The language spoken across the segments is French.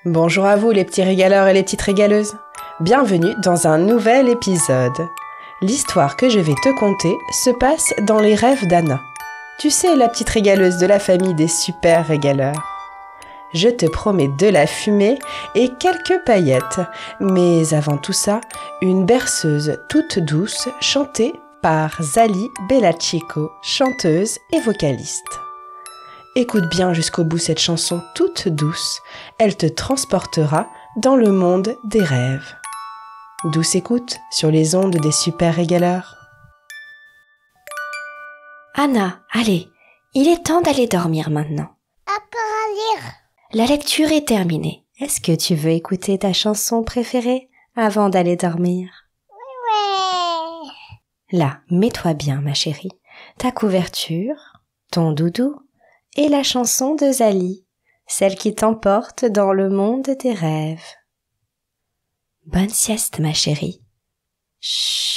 Bonjour à vous les petits régaleurs et les petites régaleuses. Bienvenue dans un nouvel épisode. L'histoire que je vais te conter se passe dans les rêves d'Anna. Tu sais, la petite régaleuse de la famille des super régaleurs. Je te promets de la fumée et quelques paillettes. Mais avant tout ça, une berceuse toute douce chantée par Zali Bellachico, chanteuse et vocaliste. Écoute bien jusqu'au bout cette chanson toute douce, elle te transportera dans le monde des rêves. Douce écoute sur les ondes des super régaleurs. Anna, allez, il est temps d'aller dormir maintenant. Encore à lire. La lecture est terminée. Est-ce que tu veux écouter ta chanson préférée avant d'aller dormir? Ouais. Là, mets-toi bien, ma chérie. Ta couverture, ton doudou et la chanson de Zali, celle qui t'emporte dans le monde des rêves. Bonne sieste, ma chérie. Chut.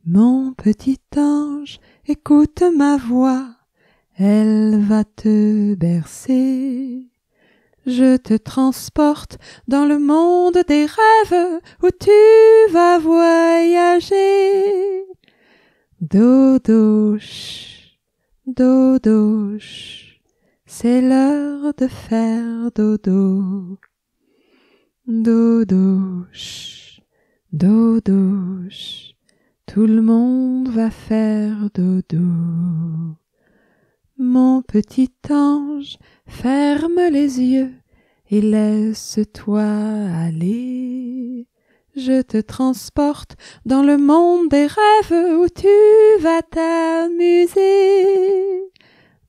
Mon petit ange, écoute ma voix, elle va te bercer. Je te transporte dans le monde des rêves où tu vas voyager. Dodoche, dodoche, c'est l'heure de faire dodo. Dodoche, dodoche, tout le monde va faire dodo. Mon petit ange, ferme les yeux et laisse-toi aller. Je te transporte dans le monde des rêves où tu vas t'amuser.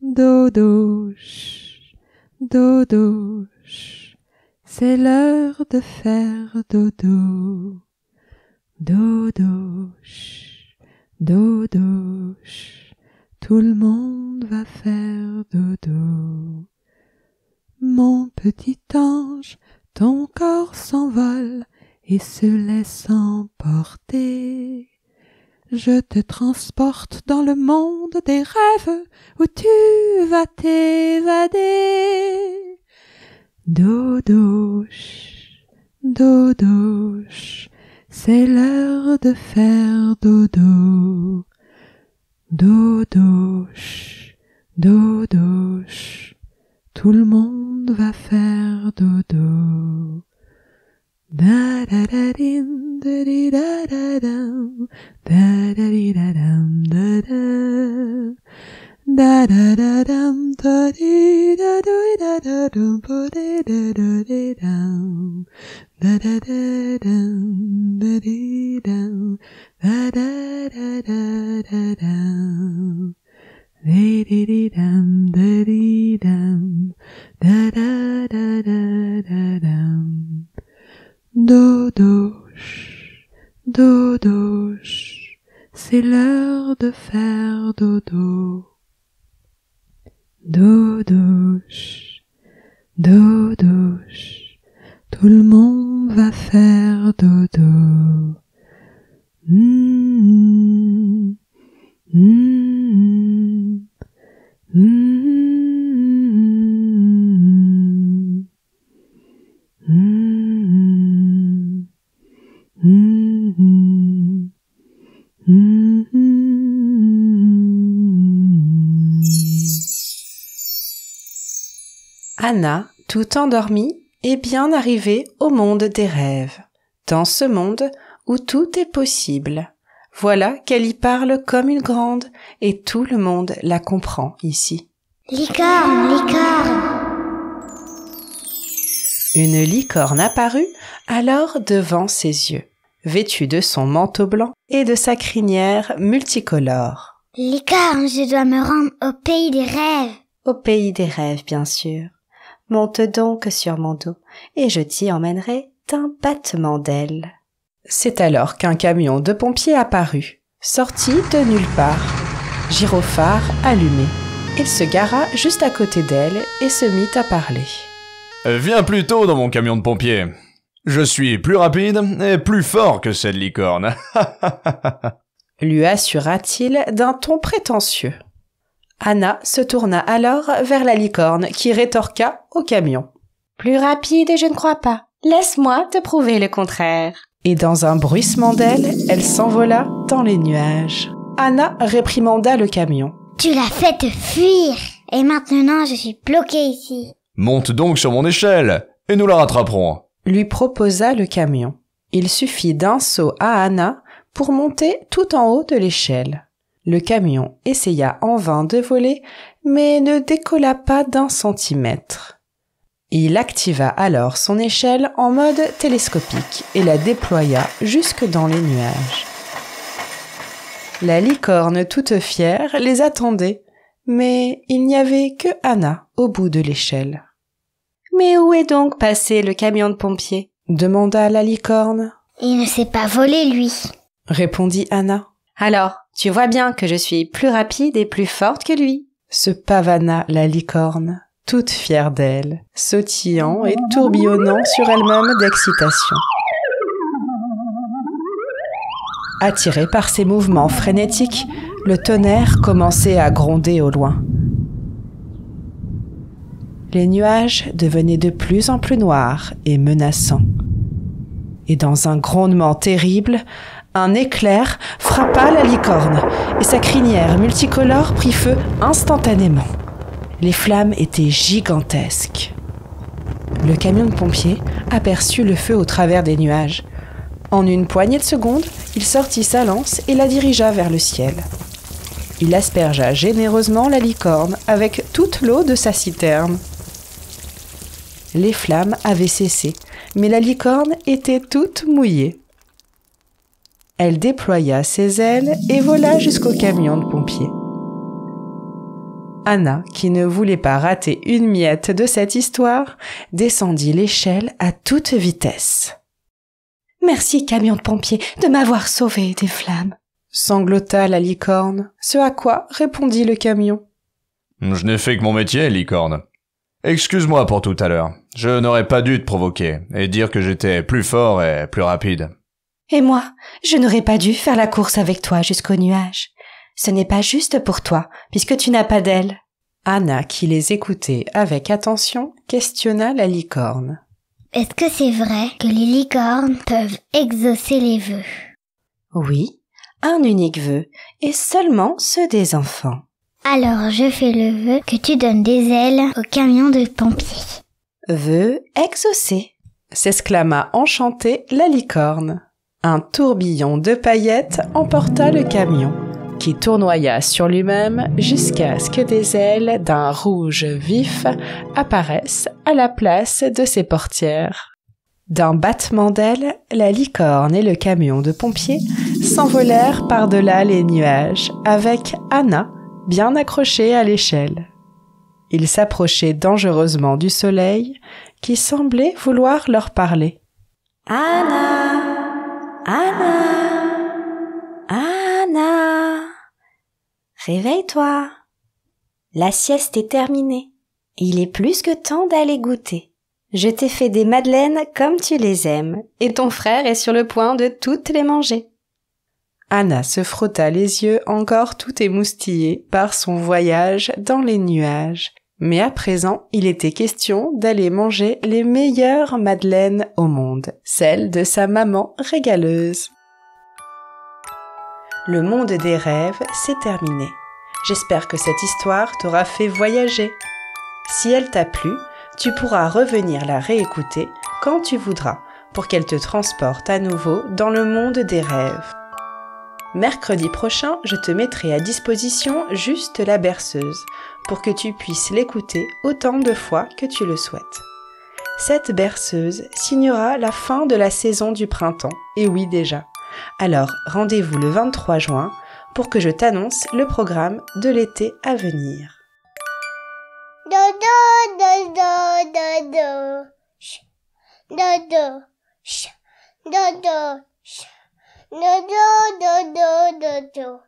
Dodoche, dodoche, c'est l'heure de faire dodo. Dodoche, dodoche, tout le monde va faire dodo. Mon petit ange, ton corps s'envole et se laisse emporter. Je te transporte dans le monde des rêves où tu vas t'évader. Dodoche, dodoche, c'est l'heure de faire dodo. Dodoche, dodoche, tout le monde va faire dodo. Da da da din da di da da dam, da da di da dam da da, da da da dam da di da do da da dum da da da di dam, da da da dam da di dam, da da da da da dam. Di-di-di-dam, da-di-dam, da-da-da-da-da-dam. Dodoche, dodoche, c'est l'heure de faire dodo. Dodoche, dodoche, tout le monde va faire dodo. Anna, tout endormie, est bien arrivée au monde des rêves. Dans ce monde où tout est possible. Voilà qu'elle y parle comme une grande et tout le monde la comprend ici. Licorne, licorne. Une licorne apparut alors devant ses yeux, vêtue de son manteau blanc et de sa crinière multicolore. Licorne, je dois me rendre au pays des rêves. Au pays des rêves, bien sûr. Monte donc sur mon dos et je t'y emmènerai d'un battement d'ailes. C'est alors qu'un camion de pompiers apparut. sortit de nulle part, gyrophare allumé. Il se gara juste à côté d'elle et se mit à parler. Viens plutôt dans mon camion de pompier. Je suis plus rapide et plus fort que cette licorne. Lui assura-t-il d'un ton prétentieux. Anna se tourna alors vers la licorne qui rétorqua au camion. Plus rapide, je ne crois pas. Laisse-moi te prouver le contraire. Et dans un bruissement d'ailes, elle s'envola dans les nuages. Anna réprimanda le camion. Tu l'as fait te fuir. Et maintenant, je suis bloquée ici. Monte donc sur mon échelle et nous la rattraperons. Lui proposa le camion. Il suffit d'un saut à Anna pour monter tout en haut de l'échelle. Le camion essaya en vain de voler, mais ne décolla pas d'un centimètre. Il activa alors son échelle en mode télescopique et la déploya jusque dans les nuages. La licorne toute fière les attendait, mais il n'y avait que Anna au bout de l'échelle. « Mais où est donc passé le camion de pompier ?» demanda la licorne. « Il ne sait pas voler, lui. » répondit Anna. « Alors, tu vois bien que je suis plus rapide et plus forte que lui. » se pavana la licorne, toute fière d'elle, sautillant et tourbillonnant sur elle-même d'excitation. Attiré par ses mouvements frénétiques, le tonnerre commençait à gronder au loin. Les nuages devenaient de plus en plus noirs et menaçants. Et dans un grondement terrible, un éclair frappa la licorne et sa crinière multicolore prit feu instantanément. Les flammes étaient gigantesques. Le camion de pompiers aperçut le feu au travers des nuages. En une poignée de secondes, il sortit sa lance et la dirigea vers le ciel. Il aspergea généreusement la licorne avec toute l'eau de sa citerne. Les flammes avaient cessé, mais la licorne était toute mouillée. Elle déploya ses ailes et vola jusqu'au camion de pompiers. Anna, qui ne voulait pas rater une miette de cette histoire, descendit l'échelle à toute vitesse. « Merci, camion de pompier, de m'avoir sauvé des flammes !» sanglota la licorne, ce à quoi répondit le camion. « Je n'ai fait que mon métier, licorne. Excuse-moi pour tout à l'heure. Je n'aurais pas dû te provoquer et dire que j'étais plus fort et plus rapide. » « Et moi, je n'aurais pas dû faire la course avec toi jusqu'aux nuages. Ce n'est pas juste pour toi, puisque tu n'as pas d'ailes. » Anna, qui les écoutait avec attention, questionna la licorne. « Est-ce que c'est vrai que les licornes peuvent exaucer les vœux ?» Oui, un unique vœu, et seulement ceux des enfants. « Alors je fais le vœu que tu donnes des ailes au camion de pompiers. » Vœu exaucé, s'exclama enchantée la licorne. Un tourbillon de paillettes emporta le camion, qui tournoya sur lui-même jusqu'à ce que des ailes d'un rouge vif apparaissent à la place de ses portières. D'un battement d'ailes, la licorne et le camion de pompiers s'envolèrent par-delà les nuages, avec Anna bien accrochée à l'échelle. Ils s'approchaient dangereusement du soleil, qui semblait vouloir leur parler. « Anna ! Anna ! Anna ! Réveille-toi ! La sieste est terminée. Il est plus que temps d'aller goûter. Je t'ai fait des madeleines comme tu les aimes, et ton frère est sur le point de toutes les manger. » Anna se frotta les yeux encore tout émoustillés par son voyage dans les nuages. Mais à présent, il était question d'aller manger les meilleures madeleines au monde, celles de sa maman régaleuse. Le monde des rêves, c'est terminé. J'espère que cette histoire t'aura fait voyager. Si elle t'a plu, tu pourras revenir la réécouter quand tu voudras pour qu'elle te transporte à nouveau dans le monde des rêves. Mercredi prochain, je te mettrai à disposition juste la berceuse pour que tu puisses l'écouter autant de fois que tu le souhaites. Cette berceuse signera la fin de la saison du printemps, et oui déjà. Alors rendez-vous le 23 juin pour que je t'annonce le programme de l'été à venir. Dodo, dodo, dodo. Dodo, dodo, Dodo, dodo, dodo.